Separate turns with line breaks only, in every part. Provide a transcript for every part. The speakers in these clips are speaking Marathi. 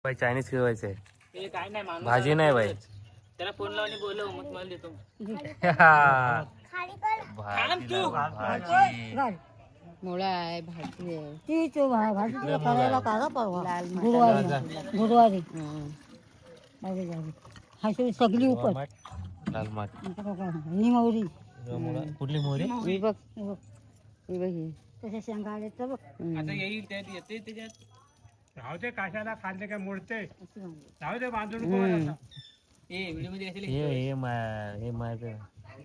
भाई चायनीज खिलवायचंय.
ते काय नाही माणूस
भाजी नाही बाई.
त्याला फोन लावून बोलव मग मला देतो.
भाजी
मुळा आहे, भाजी आहे.
ती भाजी करायला काढा परवा गुरुवारी भाजी सगळी उपट
लाल माठ.
ही मोहरी
कुठली मोहरी?
ही बघ ही बघ ही.
तसे शेंगा आले तर बघ
आता येईल त्यात येते त्याच्यात.
राहू दे काशाला खाल्ले काय मोडते राहू दे बांधून
व्हिडिओ मध्ये असेल
हे माहिती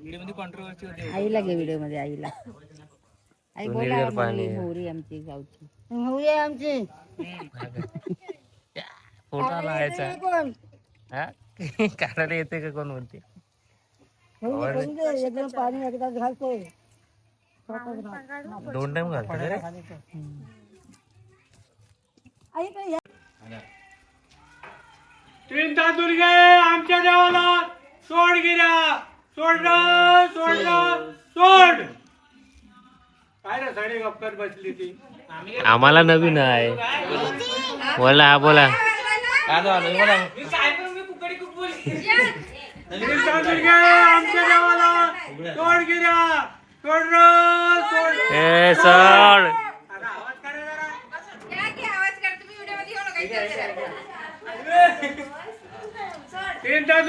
व्हिडिओ मध्ये कॉन्ट्रोवर्सी होते.
आईला घे व्हिडिओ मध्ये आईला. आई बोला मोहरी आमची गावची.
मोहरी आहे आमची
फोटा लावायचा. हा काढायला येते का कोण म्हणते?
एकदम पाणी एकदा घालतोय
2 टाइम घालतो रे.
आई पण या.
3 तांदूळ घे आमच्या देवाला सोड गिरा सोड सोड. काय रे साडी गप्पत बसली ती.
आम्हाला नवीन आहे. बोला बोला.
तांदूळ घे आमच्या देवाला सोड गिरा सोड सोड.
ए सर
आवाज करा जरा.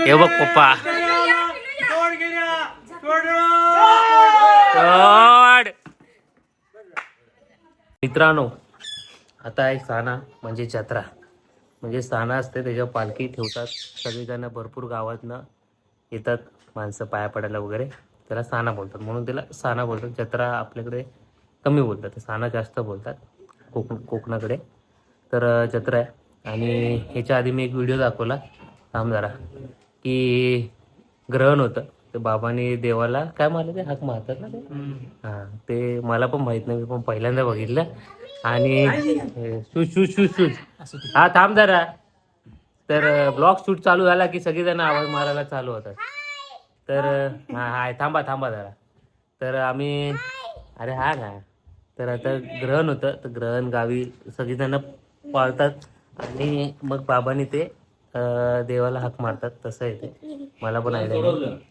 हे बघ पप्पा.
सोड गिरा सोड.
मित्रांनो आता एक साना म्हणजे जत्रा म्हणजे साना असते त्याच्यावर पालखी ठेवतात. सगळेजण भरपूर गावातनं येतात माणसं पाया पडायला वगैरे. त्याला साना बोलतात म्हणून त्याला साना बोलतात. जत्रा आपल्याकडे कमी बोलतात, साना जास्त बोलतात कोकणाकडे. तर जत्रा आहे. आणि ह्याच्या आधी मी एक व्हिडिओ दाखवला थांब जरा की ग्रहण होतं ते बाबांनी देवाला काय मारलं ते हाक मारतात ना ते. हां ते मला पण माहीत नाही, मी पण पहिल्यांदा बघितलं. आणि शूज हा थांब जरा. तर ब्लॉग शूट चालू झाला की सगळेजण आवाज मारायला चालू होतात. तर हां हाय थांबा जरा. तर आम्ही अरे हा ना. तर आता ग्रहण होतं तर ग्रहण गावी सगळेजण पाळतात आणि मग बाबांनी ते देवाला हाक मारतात. तसं आहे ते. मला पण आहे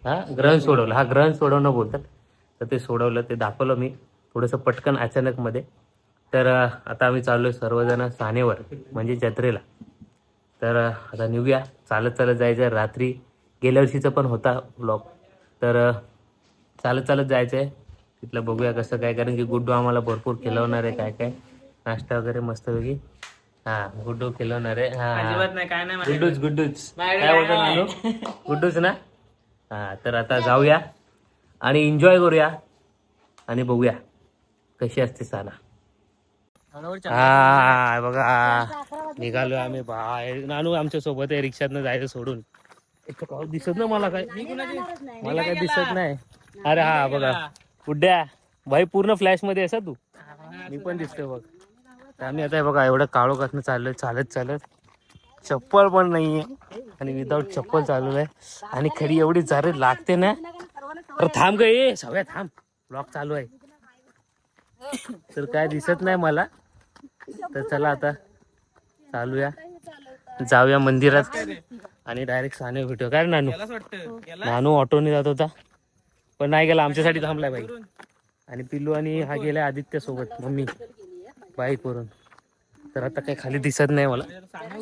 हा ग्रहण सोडवलं. हा ग्रहण सोडवणं बोलतात. तर ते सोडवलं ते दाखवलं मी थोडंसं पटकन अचानक मध्ये. तर आता आम्ही चाललोय सर्वजण सानेवर म्हणजे जत्रेला. तर आता निघूया. चालत जायचं रात्री. गेल्या वर्षीचा पण होता ब्लॉग. तर चालत जायचं आहे तिथलं. बघूया कसं काय, कारण की गुड्डू आम्हाला भरपूर खिलवणार आहे. काय नाश्ता वगैरे मस्तपैकी. हा गुड्डू खिलवणार आहे.
अजिबात नाही काय नाही.
गुड्डूच काय बोलतो नानू? गुड्डूच ना. हा तर आता जाऊया आणि एन्जॉय करूया आणि बघूया कशी असते साना. हा बघा निघालो आम्ही बाहेर. नानू आमच्या सोबत आहे. रिक्षातनं जायचं सोडून. एक दिसत ना मला काय दिसत नाही. अरे हा बघा गुड्ड्या भाई पूर्ण फ्लॅश मध्ये असा तू. मी पण दिसतोय बघ. आम्ही आता बघा एवढं काळोखातनं चाललोय चालत. चप्पल पण नाहीये आणि विदाऊट चप्पल चालू आहे. आणि खरी एवढी जारे लागते ना. तर थांब ग ये सगळ्या थांब. ब्लॉग चालू आहे तर काय दिसत नाही मला. तर चला आता चालूया जाऊया मंदिरात आणि डायरेक्ट साने भेटू. काय नानू? नानू ऑटोने जात होता पण नाही गेला. आमच्यासाठी थांबलाय बाई. आणि पिल्लू आणि हा गेलाय आदित्य सोबत मम्मी बाईक वरून. तर आता काही खाली दिसत नाही मला.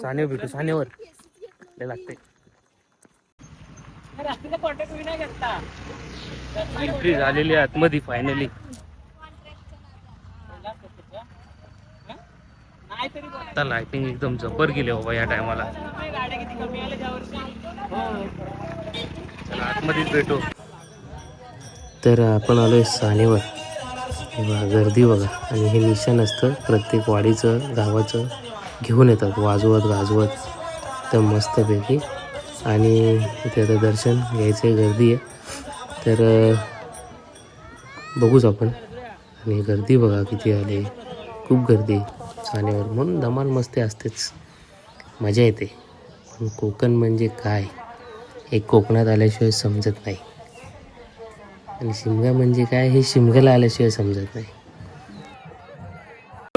सानेवर भेटू. सानेवर लागते. एंट्री झालेली आहे आतमध्ये फायनली. आता लाइटिंग एकदम जबर गेले बाबा या टायमाला. चला आतमध्येच भेटू. तर आपण आलोय सानेवर. बघा गर्दी बघा. आणि हे निशाण असतं प्रत्येक वाडीचं गावाचं. घेऊन येतात वाजवत गाजवत तर मस्तपैकी. आणि इथे आता दर्शन घ्यायचं गर्दी आहे. तर बघूच आपण. आणि गर्दी बघा किती आली. खूप गर्दी सानेवर. म्हणून धमाल मस्ती असतेच, मजा येते. पण कोकण म्हणजे काय हे कोकणात आल्याशिवाय समजत नाही. आणि शिमगा म्हणजे काय हे शिमग्याला आल्याशिवाय समजत नाही.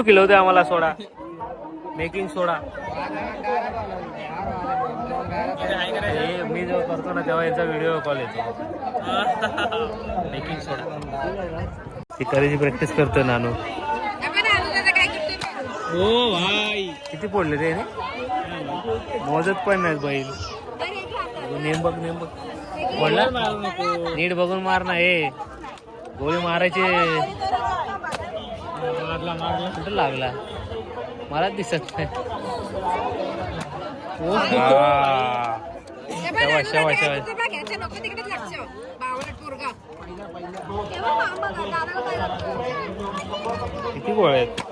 किलो होते आम्हाला सोडा, मेकिंग सोडा. हे मी जेव्हा करतो ना तेव्हा याचा व्हिडिओ कॉल येतो. बेकिंग सोडा ती करायची प्रॅक्टिस करतोय नानू.
हो भाई
किती पडले ते मोजत पण नाही बैल. नेमबक पडला नीट बघून मार ना. हे गोळी मारायचे कुठं लागला मला दिसत नाही. किती गोळ आहेत.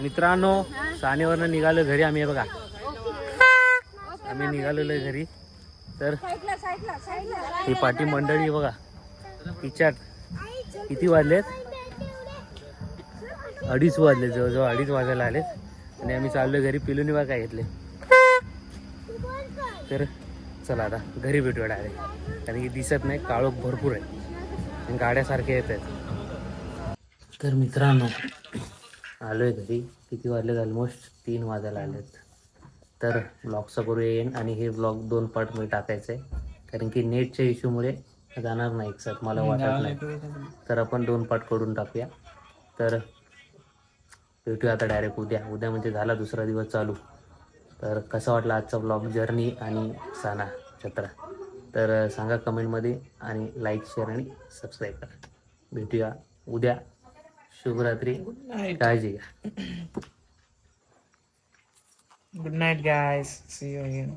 मित्रांनो, सानेवरनं निघालो घरी आम्ही. हे बघा, आम्ही निघालेलो आहे घरी. तर ही पाठी मंडळी बघा, तिच्यात किती वाजलेत? 2:30 वाजले, जवळजवळ 2:30 वाजायला आलेत आणि आम्ही चाललोय घरी. पिलूनी बघा काय घेतले. तर चला आता घरी भेटूया डायरेक्ट, कारण की दिसत नाही, काळोख भरपूर आहे आणि गाड्यासारखे येत आहेत. तर मित्रांनो, आलोय घरी. किती वाजले? ऑलमोस्ट 3 वाजायला आलेत. तर ब्लॉगचा करूया येईन आणि हे ब्लॉग 2 पार्टमध्ये टाकायचं आहे, कारण की नेटच्या इश्यूमुळे जाणार नाही एक साथ, मला वाटत नाही. तर आपण 2 पार्ट करून टाकूया. तर भेटूया आता डायरेक्ट उद्या म्हणजे झाला दुसरा दिवस चालू. तर कसा वाटला आजचा ब्लॉग, जर्नी आणि साना जत्रा? तर सांगा कमेंटमध्ये आणि लाईक, शेअर आणि सबस्क्राईब करा. भेटूया उद्या. शुभरात्री, काळजी घ्या.
Good night guys, see you again.